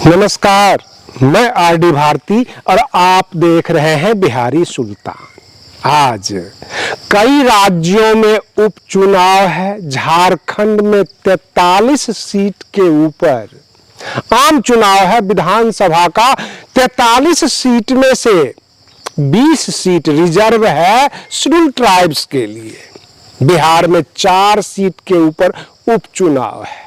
नमस्कार, मैं आरडी भारती और आप देख रहे हैं बिहारी सुल्तान। आज कई राज्यों में उपचुनाव है। झारखंड में 43 सीट के ऊपर आम चुनाव है। विधानसभा का 43 सीट में से 20 सीट रिजर्व है शेड्यूल ट्राइब्स के लिए। बिहार में 4 सीट के ऊपर उपचुनाव है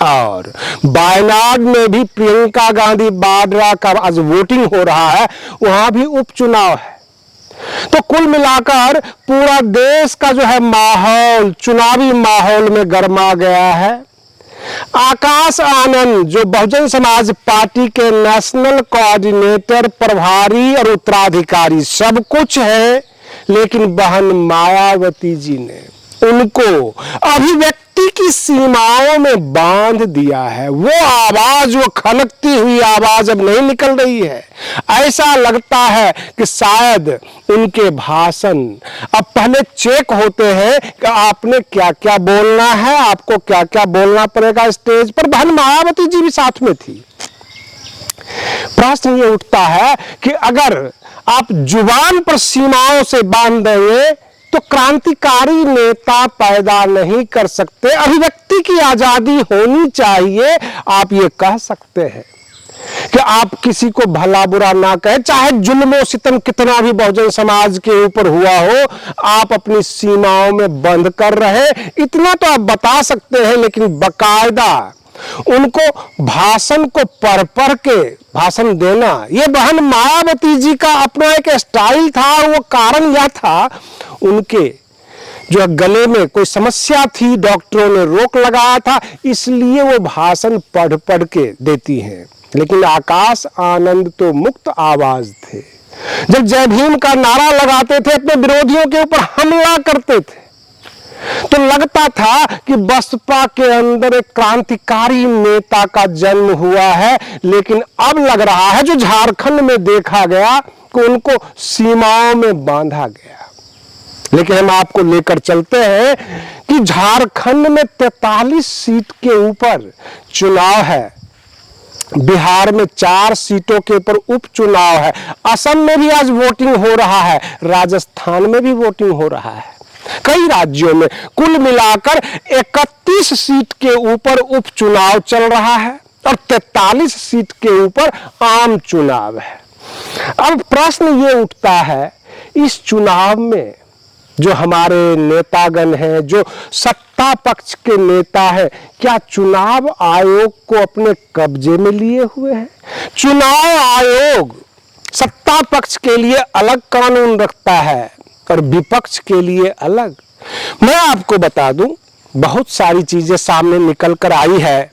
और वायनाड में भी प्रियंका गांधी वाड्रा का आज वोटिंग हो रहा है, वहां भी उपचुनाव है। तो कुल मिलाकर पूरा देश का जो है माहौल चुनावी माहौल में गर्मा गया है। आकाश आनंद जो बहुजन समाज पार्टी के नेशनल कोऑर्डिनेटर, प्रभारी और उत्तराधिकारी सब कुछ है, लेकिन बहन मायावती जी ने उनको अभिव्यक्ति की सीमाओं में बांध दिया है। वो आवाज, वो खनकती हुई आवाज अब नहीं निकल रही है। ऐसा लगता है कि शायद उनके भाषण अब पहले चेक होते हैं कि आपने क्या क्या बोलना है, आपको क्या क्या बोलना पड़ेगा स्टेज पर। बहन मायावती जी भी साथ में थी। प्रश्न ये उठता है कि अगर आप जुबान पर सीमाओं से बांध देंगे तो क्रांतिकारी नेता पैदा नहीं कर सकते। अभिव्यक्ति की आजादी होनी चाहिए। आप ये कह सकते हैं कि आप किसी को भला बुरा ना कहें, चाहे जुल्म सितम कितना भी बहुजन समाज के ऊपर हुआ हो, आप अपनी सीमाओं में बंद कर रहे, इतना तो आप बता सकते हैं। लेकिन बकायदा उनको भाषण को पढ़ के भाषण देना, ये बहन मायावती जी का अपना एक स्टाइल था। वो कारण यह था, उनके जो गले में कोई समस्या थी, डॉक्टरों ने रोक लगाया था, इसलिए वो भाषण पढ़ के देती हैं। लेकिन आकाश आनंद तो मुक्त आवाज थे। जब जय भीम का नारा लगाते थे, अपने विरोधियों के ऊपर हमला करते थे, तो लगता था कि बसपा के अंदर एक क्रांतिकारी नेता का जन्म हुआ है। लेकिन अब लग रहा है, जो झारखंड में देखा गया, कि उनको सीमाओं में बांधा गया। लेकिन हम आपको लेकर चलते हैं कि झारखंड में 43 सीट के ऊपर चुनाव है। बिहार में 4 सीटों के ऊपर उपचुनाव है। असम में भी आज वोटिंग हो रहा है, राजस्थान में भी वोटिंग हो रहा है। कई राज्यों में कुल मिलाकर 31 सीट के ऊपर उपचुनाव चल रहा है और 43 सीट के ऊपर आम चुनाव है। अब प्रश्न ये उठता है, इस चुनाव में जो हमारे नेतागण हैं, जो सत्ता पक्ष के नेता हैं, क्या चुनाव आयोग को अपने कब्जे में लिए हुए हैं? चुनाव आयोग सत्ता पक्ष के लिए अलग कानून रखता है और विपक्ष के लिए अलग। मैं आपको बता दूं, बहुत सारी चीजें सामने निकल कर आई है।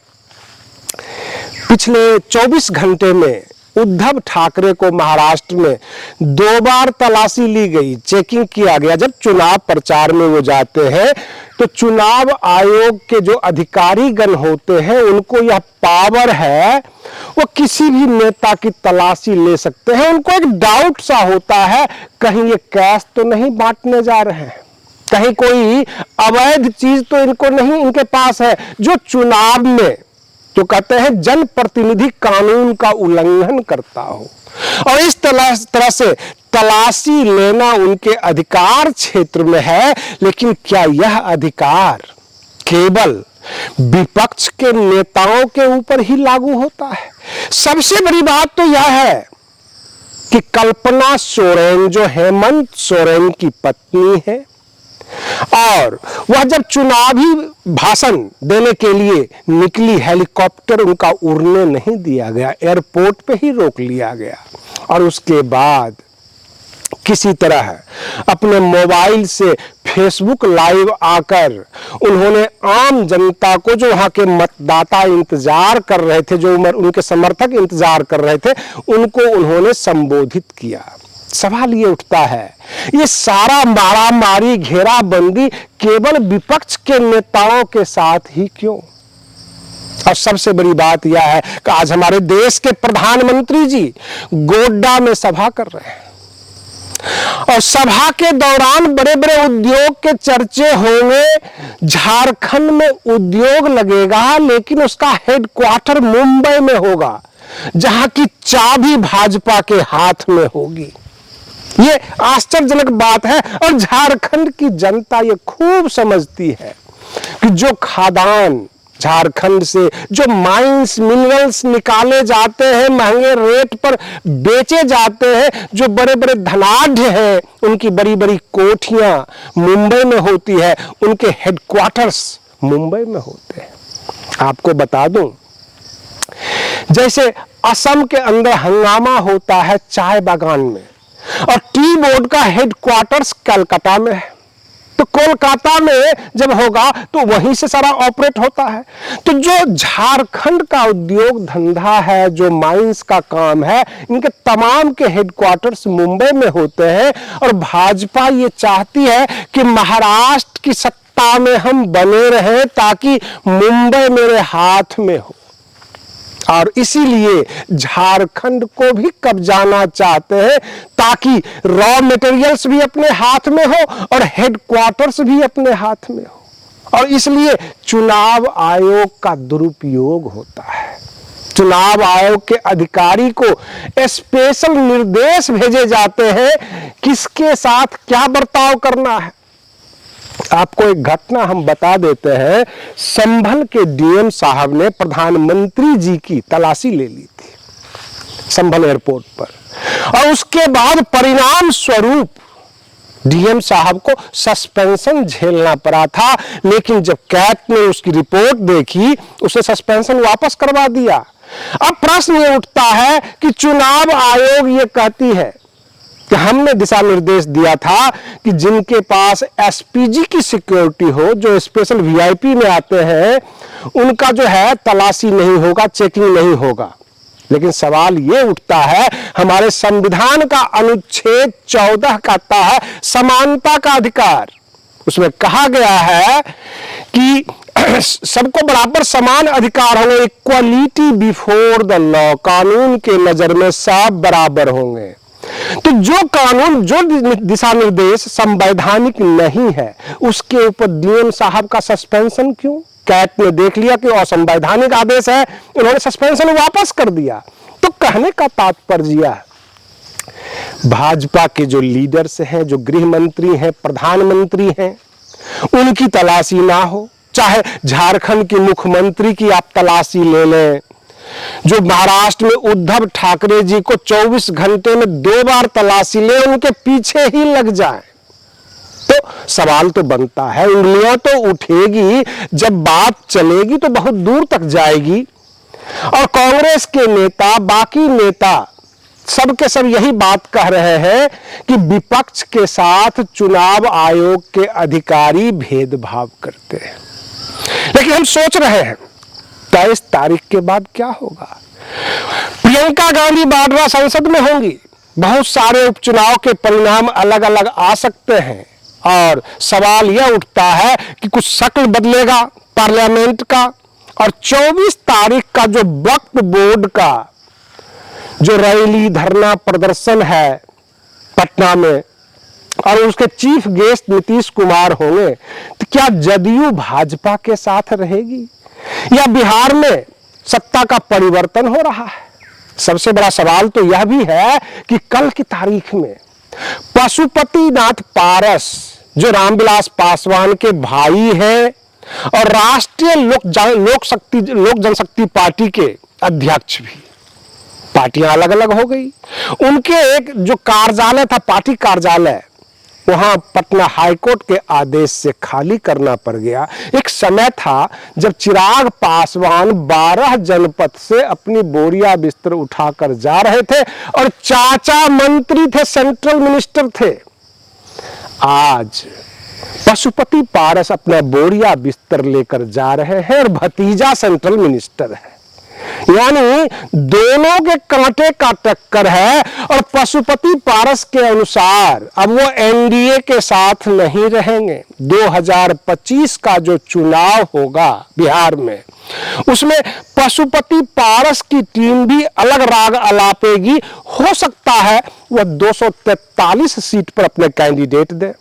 पिछले 24 घंटे में उद्धव ठाकरे को महाराष्ट्र में 2 बार तलाशी ली गई, चेकिंग किया गया। जब चुनाव प्रचार में वो जाते हैं तो चुनाव आयोग के जो अधिकारी गण होते हैं, उनको यह पावर है, वो किसी भी नेता की तलाशी ले सकते हैं। उनको एक डाउट सा होता है, कहीं ये कैश तो नहीं बांटने जा रहे हैं, कहीं कोई अवैध चीज तो इनको नहीं इनके पास है, जो चुनाव में तो कहते हैं जनप्रतिनिधि कानून का उल्लंघन करता हो। और इस तरह से तलाशी लेना उनके अधिकार क्षेत्र में है। लेकिन क्या यह अधिकार केवल विपक्ष के नेताओं के ऊपर ही लागू होता है? सबसे बड़ी बात तो यह है कि कल्पना सोरेन जो हेमंत सोरेन की पत्नी है, और वह जब चुनावी भाषण देने के लिए निकली, हेलीकॉप्टर उनका उड़ने नहीं दिया गया, एयरपोर्ट पे ही रोक लिया गया। और उसके बाद किसी तरह अपने मोबाइल से फेसबुक लाइव आकर उन्होंने आम जनता को, जो वहां के मतदाता इंतजार कर रहे थे, जो उनके समर्थक इंतजार कर रहे थे, उनको उन्होंने संबोधित किया। सवाल ये उठता है, ये सारा मारामारी घेराबंदी केवल विपक्ष के नेताओं के साथ ही क्यों? और सबसे बड़ी बात यह है कि आज हमारे देश के प्रधानमंत्री जी गोड्डा में सभा कर रहे हैं, और सभा के दौरान बड़े बड़े उद्योग के चर्चे होंगे। झारखंड में उद्योग लगेगा, लेकिन उसका हेडक्वार्टर मुंबई में होगा। जहां की चाबी भाजपा के हाथ में होगी। ये आश्चर्यजनक बात है और झारखंड की जनता ये खूब समझती है कि जो खादान झारखंड से, जो माइंस मिनरल्स निकाले जाते हैं, महंगे रेट पर बेचे जाते हैं, जो बड़े बड़े धनाढ्य हैं, उनकी बड़ी बड़ी कोठियां मुंबई में होती है, उनके हेडक्वार्टर्स मुंबई में होते हैं। आपको बता दूं, जैसे असम के अंदर हंगामा होता है चाय बागान में, और टी बोर्ड का हेडक्वार्टर्स कलकत्ता में है, तो कोलकाता में जब होगा तो वहीं से सारा ऑपरेट होता है। तो जो झारखंड का उद्योग धंधा है, जो माइंस का काम है, इनके तमाम के हेडक्वार्टर्स मुंबई में होते हैं। और भाजपा ये चाहती है कि महाराष्ट्र की सत्ता में हम बने रहें ताकि मुंबई मेरे हाथ में हो, और इसीलिए झारखंड को भी कब्जाना चाहते हैं ताकि रॉ मटेरियल्स भी अपने हाथ में हो और हेडक्वार्टर्स भी अपने हाथ में हो। और इसलिए चुनाव आयोग का दुरुपयोग होता है। चुनाव आयोग के अधिकारी को स्पेशल निर्देश भेजे जाते हैं किसके साथ क्या बर्ताव करना है। आपको एक घटना हम बता देते हैं। संभल के डीएम साहब ने प्रधानमंत्री जी की तलाशी ले ली थी संभल एयरपोर्ट पर, और उसके बाद परिणाम स्वरूप डीएम साहब को सस्पेंशन झेलना पड़ा था। लेकिन जब कैट ने उसकी रिपोर्ट देखी, उसे सस्पेंशन वापस करवा दिया। अब प्रश्न ये उठता है कि चुनाव आयोग ये कहती है कि हमने दिशा निर्देश दिया था कि जिनके पास एसपीजी की सिक्योरिटी हो, जो स्पेशल वीआईपी में आते हैं, उनका जो है तलाशी नहीं होगा, चेकिंग नहीं होगा। लेकिन सवाल ये उठता है, हमारे संविधान का अनुच्छेद 14 कहता है समानता का अधिकार। उसमें कहा गया है कि सबको बराबर समान अधिकार होंगे, इक्वलिटी बिफोर द लॉ, कानून के नजर में सब बराबर होंगे। तो जो कानून, जो दिशा निर्देश संवैधानिक नहीं है, उसके ऊपर डीएम साहब का सस्पेंशन क्यों? कैट ने देख लिया कि असंवैधानिक आदेश है, उन्होंने सस्पेंशन वापस कर दिया। तो कहने का तात्पर्य भाजपा के जो लीडर्स हैं, जो गृह मंत्री हैं, प्रधानमंत्री हैं, उनकी तलाशी ना हो। चाहे झारखंड के मुख्यमंत्री की आप तलाशी ले लें, जो महाराष्ट्र में उद्धव ठाकरे जी को 24 घंटे में 2 बार तलाशी ले, उनके पीछे ही लग जाए, तो सवाल तो बनता है, उंगलियां तो उठेगी, जब बात चलेगी तो बहुत दूर तक जाएगी। और कांग्रेस के नेता, बाकी नेता सब के सब यही बात कह रहे हैं कि विपक्ष के साथ चुनाव आयोग के अधिकारी भेदभाव करते हैं। लेकिन हम सोच रहे हैं 23 तारीख के बाद क्या होगा। प्रियंका गांधी वाड्रा संसद में होंगी, बहुत सारे उपचुनाव के परिणाम अलग अलग आ सकते हैं, और सवाल यह उठता है कि कुछ शक्ल बदलेगा पार्लियामेंट का। और 24 तारीख का जो वक्फ बोर्ड का जो रैली, धरना, प्रदर्शन है पटना में, और उसके चीफ गेस्ट नीतीश कुमार होंगे, तो क्या जदयू भाजपा के साथ रहेगी या बिहार में सत्ता का परिवर्तन हो रहा है? सबसे बड़ा सवाल तो यह भी है कि कल की तारीख में पशुपतिनाथ पारस, जो रामविलास पासवान के भाई हैं और राष्ट्रीय लोक जनशक्ति पार्टी के अध्यक्ष भी, पार्टियां अलग अलग हो गई, उनके एक जो कार्यालय था, पार्टी कार्यालय, वहां पटना हाईकोर्ट के आदेश से खाली करना पड़ गया। एक समय था जब चिराग पासवान 12 जनपद से अपनी बोरिया बिस्तर उठाकर जा रहे थे और चाचा मंत्री थे, सेंट्रल मिनिस्टर थे। आज पशुपति पारस अपना बोरिया बिस्तर लेकर जा रहे हैं और भतीजा सेंट्रल मिनिस्टर है। यानी दोनों के कांटे का टक्कर है। और पशुपति पारस के अनुसार अब वो एनडीए के साथ नहीं रहेंगे। 2025 का जो चुनाव होगा बिहार में, उसमें पशुपति पारस की टीम भी अलग राग अलापेगी। हो सकता है वह 243 सीट पर अपने कैंडिडेट दे।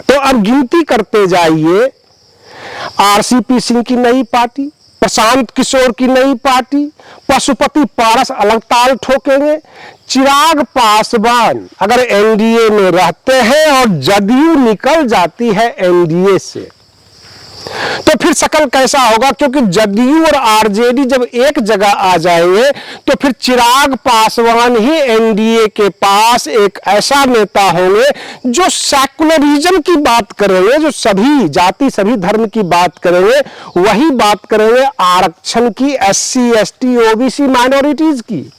तो अब गिनती करते जाइए, आरसीपी सिंह की नई पार्टी प्रशांत किशोर की नई पार्टी, पशुपति पारस अलग ताल ठोकेंगे। चिराग पासवान अगर एनडीए में रहते हैं और जदयू निकल जाती है एनडीए से, तो फिर शकल कैसा होगा? क्योंकि जदयू और आरजेडी जब एक जगह आ जाएंगे तो फिर चिराग पासवान ही एनडीए के पास एक ऐसा नेता होंगे जो सेकुलरिज्म की बात करेंगे, जो सभी जाति सभी धर्म की बात करेंगे, वही बात करेंगे आरक्षण की, एससी एसटी ओबीसी माइनॉरिटीज की।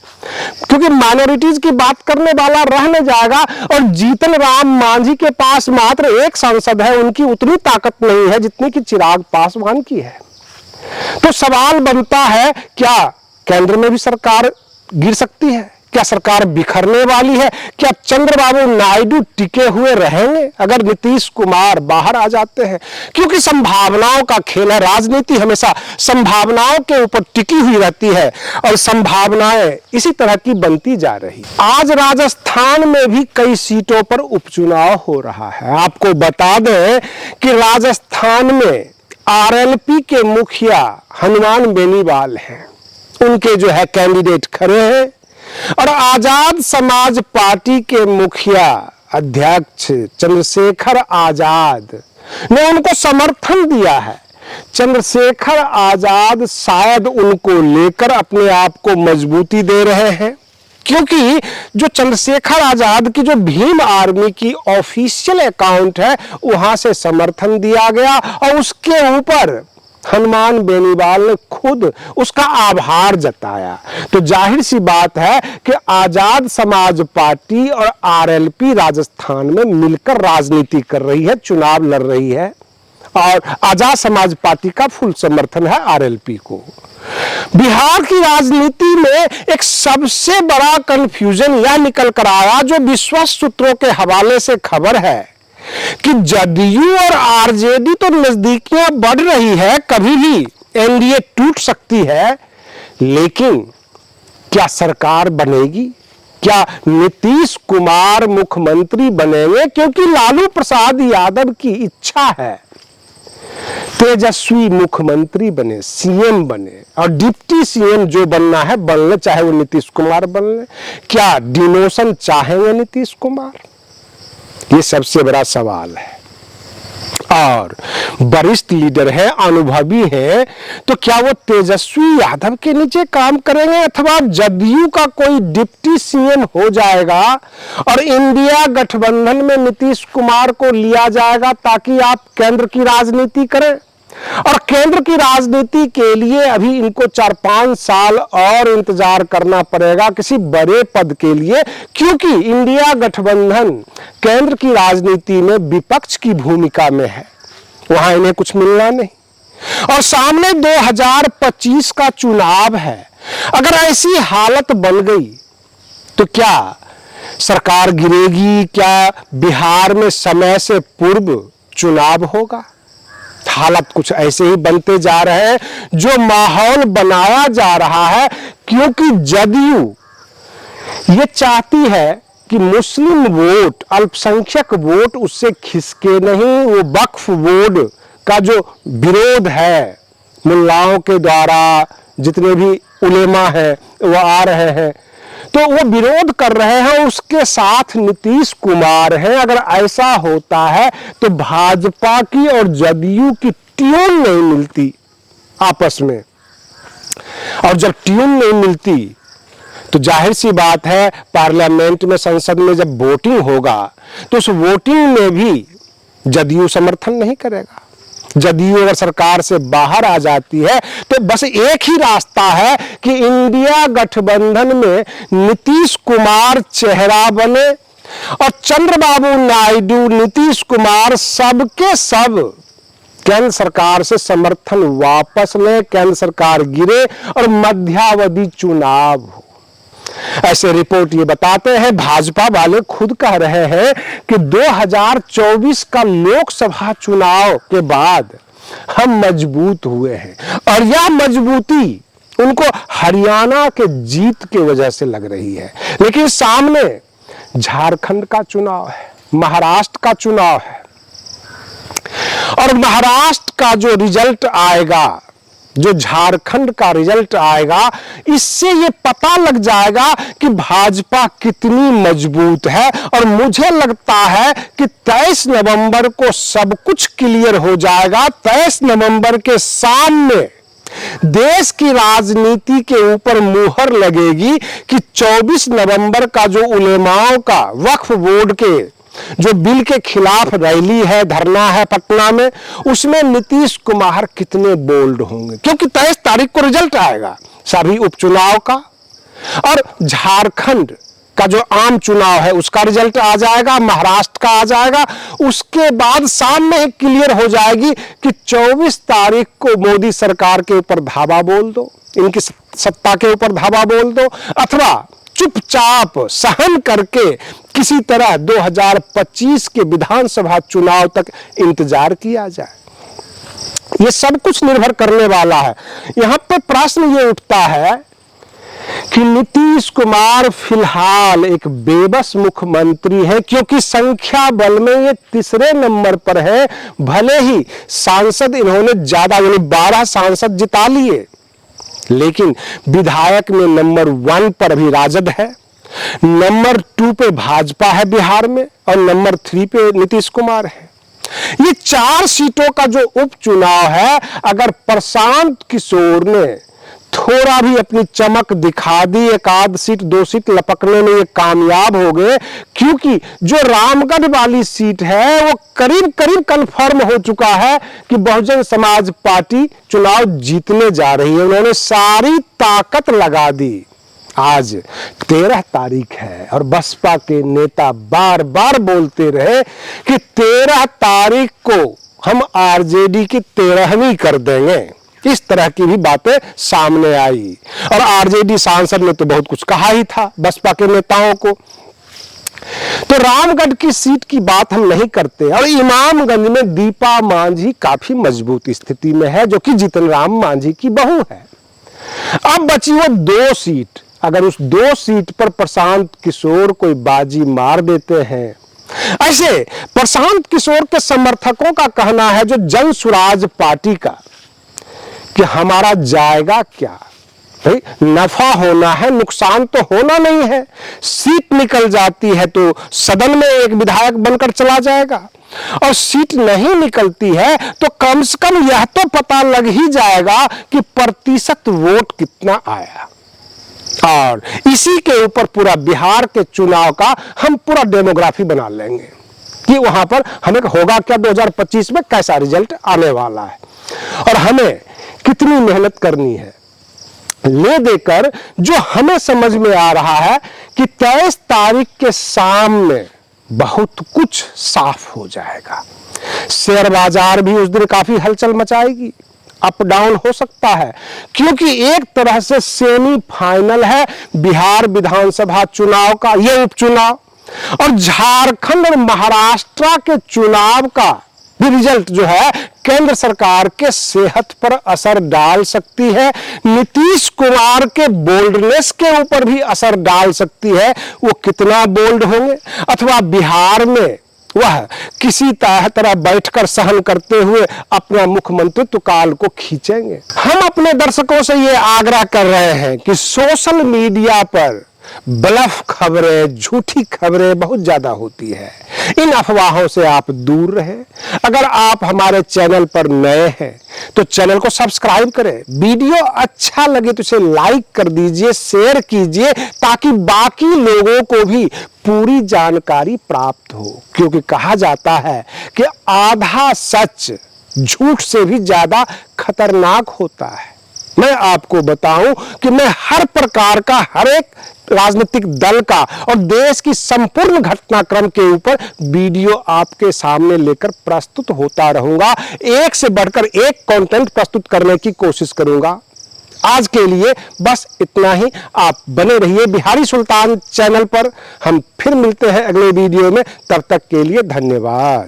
क्योंकि माइनॉरिटीज की बात करने वाला रह न जाएगा और जीतन राम मांझी के पास मात्र एक सांसद है, उनकी उतनी ताकत नहीं है जितनी कि चिराग पासवान की है। तो सवाल बनता है, क्या केंद्र में भी सरकार गिर सकती है? क्या सरकार बिखरने वाली है? क्या चंद्रबाबू नायडू टिके हुए रहेंगे अगर नीतीश कुमार बाहर आ जाते हैं? क्योंकि संभावनाओं का खेल है, राजनीति हमेशा संभावनाओं के ऊपर टिकी हुई रहती है और संभावनाएं इसी तरह की बनती जा रही। आज राजस्थान में भी कई सीटों पर उपचुनाव हो रहा है। आपको बता दें कि राजस्थान में आरएलपी के मुखिया हनुमान बेनीवाल हैं, उनके जो है कैंडिडेट खड़े हैं और आजाद समाज पार्टी के मुखिया अध्यक्ष चंद्रशेखर आजाद ने उनको समर्थन दिया है। चंद्रशेखर आजाद शायद उनको लेकर अपने आप को मजबूती दे रहे हैं, क्योंकि जो चंद्रशेखर आजाद की जो भीम आर्मी की ऑफिशियल अकाउंट है वहां से समर्थन दिया गया और उसके ऊपर हनुमान बेनीवाल ने खुद उसका आभार जताया। तो जाहिर सी बात है कि आजाद समाज पार्टी और आरएलपी राजस्थान में मिलकर राजनीति कर रही है, चुनाव लड़ रही है और आजाद समाज पार्टी का फुल समर्थन है आरएलपी को। बिहार की राजनीति में एक सबसे बड़ा कंफ्यूजन यह निकल कर आया, जो विश्वस्त सूत्रों के हवाले से खबर है कि जदयू और आरजेडी तो नजदीकियां बढ़ रही है, कभी भी एनडीए टूट सकती है, लेकिन क्या सरकार बनेगी? क्या नीतीश कुमार मुख्यमंत्री बनेंगे? क्योंकि लालू प्रसाद यादव की इच्छा है तेजस्वी मुख्यमंत्री बने, सीएम बने और डिप्टी सीएम जो बनना है बन ले, चाहे वो नीतीश कुमार बन ले। क्या डिमोशन चाहेंगे नीतीश कुमार? ये सबसे बड़ा सवाल है। और वरिष्ठ लीडर है, अनुभवी है, तो क्या वो तेजस्वी यादव के नीचे काम करेंगे अथवा जदयू का कोई डिप्टी सीएम हो जाएगा और इंडिया गठबंधन में नीतीश कुमार को लिया जाएगा ताकि आप केंद्र की राजनीति करें? और केंद्र की राजनीति के लिए अभी इनको 4-5 साल और इंतजार करना पड़ेगा किसी बड़े पद के लिए, क्योंकि इंडिया गठबंधन केंद्र की राजनीति में विपक्ष की भूमिका में है, वहां इन्हें कुछ मिलना नहीं। और सामने 2025 का चुनाव है। अगर ऐसी हालत बन गई तो क्या सरकार गिरेगी? क्या बिहार में समय से पूर्व चुनाव होगा? हालत कुछ ऐसे ही बनते जा रहे हैं, जो माहौल बनाया जा रहा है, क्योंकि जदयू ये चाहती है कि मुस्लिम वोट, अल्पसंख्यक वोट उससे खिसके नहीं। वो वक्फ बोर्ड का जो विरोध है मुल्लाओं के द्वारा, जितने भी उलेमा हैं वो आ रहे हैं, तो वो विरोध कर रहे हैं, उसके साथ नीतीश कुमार हैं। अगर ऐसा होता है तो भाजपा की और जदयू की ट्यून नहीं मिलती आपस में, और जब ट्यून नहीं मिलती तो जाहिर सी बात है पार्लियामेंट में, संसद में जब वोटिंग होगा तो उस वोटिंग में भी जदयू समर्थन नहीं करेगा। जदयू अगर सरकार से बाहर आ जाती है तो बस एक ही रास्ता है कि इंडिया गठबंधन में नीतीश कुमार चेहरा बने और चंद्रबाबू नायडू, नीतीश कुमार सबके सब केंद्र सरकार से समर्थन वापस लें, केंद्र सरकार गिरे और मध्यावधि चुनाव हो। ऐसे रिपोर्ट ये बताते हैं, भाजपा वाले खुद कह रहे हैं कि 2024 का लोकसभा चुनाव के बाद हम मजबूत हुए हैं और यह मजबूती उनको हरियाणा के जीत की वजह से लग रही है। लेकिन सामने झारखंड का चुनाव है, महाराष्ट्र का चुनाव है और महाराष्ट्र का जो रिजल्ट आएगा जो झारखंड का रिजल्ट आएगा, इससे ये पता लग जाएगा कि भाजपा कितनी मजबूत है। और मुझे लगता है कि 23 नवंबर को सब कुछ क्लियर हो जाएगा। 23 नवंबर के सामने देश की राजनीति के ऊपर मुहर लगेगी कि 24 नवंबर का जो उलेमाओं का वक्फ बोर्ड के जो बिल के खिलाफ रैली है, धरना है पटना में, उसमें नीतीश कुमार कितने बोल्ड होंगे, क्योंकि 23 तारीख को रिजल्ट आएगा सभी उपचुनाव का, और झारखंड का जो आम चुनाव है उसका रिजल्ट आ जाएगा, महाराष्ट्र का आ जाएगा। उसके बाद सामने ही क्लियर हो जाएगी कि 24 तारीख को मोदी सरकार के ऊपर धावा बोल दो, इनकी सत्ता के ऊपर धावा बोल दो, अथवा चुपचाप सहन करके किसी तरह 2025 के विधानसभा चुनाव तक इंतजार किया जाए। ये सब कुछ निर्भर करने वाला है। यहां पर प्रश्न ये उठता है कि नीतीश कुमार फिलहाल एक बेबस मुख्यमंत्री है, क्योंकि संख्या बल में ये तीसरे नंबर पर है। भले ही सांसद इन्होंने ज्यादा, यानी 12 सांसद जिता लिए, लेकिन विधायक में नंबर 1 पर अभी राजद है, नंबर 2 पे भाजपा है बिहार में, और नंबर 3 पे नीतीश कुमार है। ये 4 सीटों का जो उपचुनाव है, अगर प्रशांत किशोर ने थोड़ा भी अपनी चमक दिखा दी, एक आध सीट 2 सीट लपकने में ये कामयाब हो गए, क्योंकि जो रामगढ़ वाली सीट है वो करीब करीब कंफर्म हो चुका है कि बहुजन समाज पार्टी चुनाव जीतने जा रही है। उन्होंने सारी ताकत लगा दी। आज 13 तारीख है और बसपा के नेता बार बार बोलते रहे कि 13 तारीख को हम आरजेडी की 13वीं कर देंगे। इस तरह की भी बातें सामने आई, और आरजेडी सांसद ने तो बहुत कुछ कहा ही था बसपा के नेताओं को। तो रामगढ़ की सीट की बात हम नहीं करते, और इमामगंज में दीपा मांझी काफी मजबूत स्थिति में है, जो कि जीतन राम मांझी की बहू है। अब बची वो 2 सीट, अगर उस 2 सीट पर प्रशांत किशोर कोई बाजी मार देते हैं, ऐसे प्रशांत किशोर के समर्थकों का कहना है, जो जन स्वराज पार्टी का, कि हमारा जाएगा क्या, भाई नफा होना है, नुकसान तो होना नहीं है। सीट निकल जाती है तो सदन में एक विधायक बनकर चला जाएगा, और सीट नहीं निकलती है तो कम से कम यह तो पता लग ही जाएगा कि प्रतिशत वोट कितना आया। और इसी के ऊपर पूरा बिहार के चुनाव का हम पूरा डेमोग्राफी बना लेंगे कि वहां पर हमें होगा क्या, 2025 में कैसा रिजल्ट आने वाला है, और हमें कितनी मेहनत करनी है। ले देकर जो हमें समझ में आ रहा है कि 23 तारीख के सामने बहुत कुछ साफ हो जाएगा। शेयर बाजार भी उस दिन काफी हलचल मचाएगी, अप डाउन हो सकता है, क्योंकि एक तरह से सेमीफाइनल है बिहार विधानसभा चुनाव का यह उपचुनाव, और झारखंड और महाराष्ट्र के चुनाव का भी रिजल्ट जो है केंद्र सरकार के सेहत पर असर डाल सकती है, नीतीश कुमार के बोल्डनेस के ऊपर भी असर डाल सकती है। वो कितना बोल्ड होंगे, अथवा बिहार में वह किसी तरह बैठकर सहन करते हुए अपना मुख्यमंत्रित्व काल को खींचेंगे। हम अपने दर्शकों से ये आग्रह कर रहे हैं कि सोशल मीडिया पर ब्लफ खबरें, झूठी खबरें बहुत ज्यादा होती है। इन अफवाहों से आप दूर रहें। अगर आप हमारे चैनल पर नए हैं तो चैनल को सब्सक्राइब करें। वीडियो अच्छा लगे तो इसे लाइक कर दीजिए, शेयर कीजिए, ताकि बाकी लोगों को भी पूरी जानकारी प्राप्त हो। क्योंकि कहा जाता है कि आधा सच झूठ से भी ज्यादा खतरनाक होता है। मैं आपको बताऊं कि मैं हर प्रकार का, हर एक राजनीतिक दल का और देश की संपूर्ण घटनाक्रम के ऊपर वीडियो आपके सामने लेकर प्रस्तुत होता रहूंगा। एक से बढ़कर एक कंटेंट प्रस्तुत करने की कोशिश करूंगा। आज के लिए बस इतना ही। आप बने रहिए बिहारी सुल्तान चैनल पर। हम फिर मिलते हैं अगले वीडियो में। तब तक के लिए धन्यवाद।